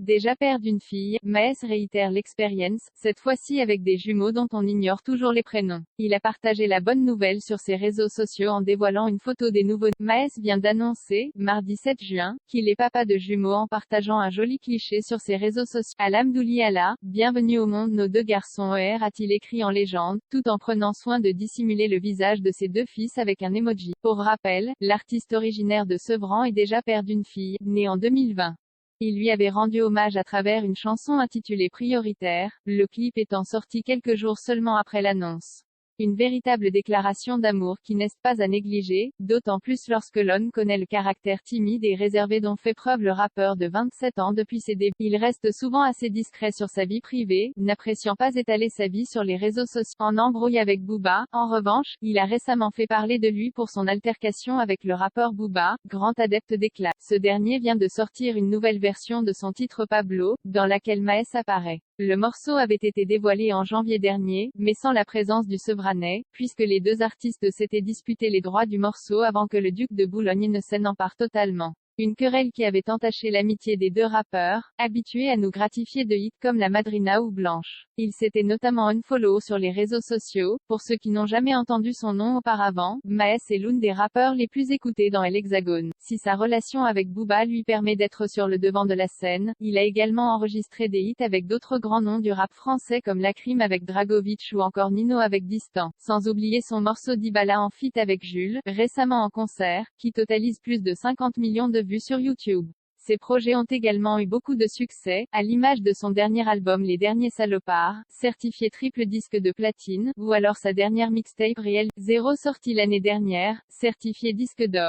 Déjà père d'une fille, Maes réitère l'expérience, cette fois-ci avec des jumeaux dont on ignore toujours les prénoms. Il a partagé la bonne nouvelle sur ses réseaux sociaux en dévoilant une photo des nouveaux. Maes vient d'annoncer, mardi 7 juin, qu'il est papa de jumeaux en partageant un joli cliché sur ses réseaux sociaux. Alhamdouliallah, bienvenue au monde nos deux garçons a-t-il écrit en légende, tout en prenant soin de dissimuler le visage de ses deux fils avec un emoji. Pour rappel, l'artiste originaire de Sevran est déjà père d'une fille, née en 2020. Il lui avait rendu hommage à travers une chanson intitulée Prioritaire, le clip étant sorti quelques jours seulement après l'annonce. Une véritable déclaration d'amour qui n'est pas à négliger, d'autant plus lorsque l'on connaît le caractère timide et réservé dont fait preuve le rappeur de 27 ans depuis ses débuts. Il reste souvent assez discret sur sa vie privée, n'appréciant pas étaler sa vie sur les réseaux sociaux. En embrouille avec Booba, en revanche, il a récemment fait parler de lui pour son altercation avec le rappeur Booba, grand adepte d'éclat. Ce dernier vient de sortir une nouvelle version de son titre Pablo, dans laquelle Maes apparaît. Le morceau avait été dévoilé en janvier dernier, mais sans la présence du Sevranais, puisque les deux artistes s'étaient disputés les droits du morceau avant que le duc de Boulogne ne s'en empare totalement. Une querelle qui avait entaché l'amitié des deux rappeurs, habitués à nous gratifier de hits comme La Madrina ou Blanche. Il s'était notamment unfollow sur les réseaux sociaux. Pour ceux qui n'ont jamais entendu son nom auparavant, Maes est l'une des rappeurs les plus écoutés dans l'Hexagone. Si sa relation avec Booba lui permet d'être sur le devant de la scène, il a également enregistré des hits avec d'autres grands noms du rap français comme Lacrim avec Dragovic ou encore Nino avec Distant. Sans oublier son morceau Dibala en feat avec Jules, récemment en concert, qui totalise plus de 50 millions de vues sur YouTube. Ses projets ont également eu beaucoup de succès, à l'image de son dernier album Les Derniers Salopards, certifié triple disque de platine, ou alors sa dernière mixtape Réel 0 sortie l'année dernière, certifié disque d'or.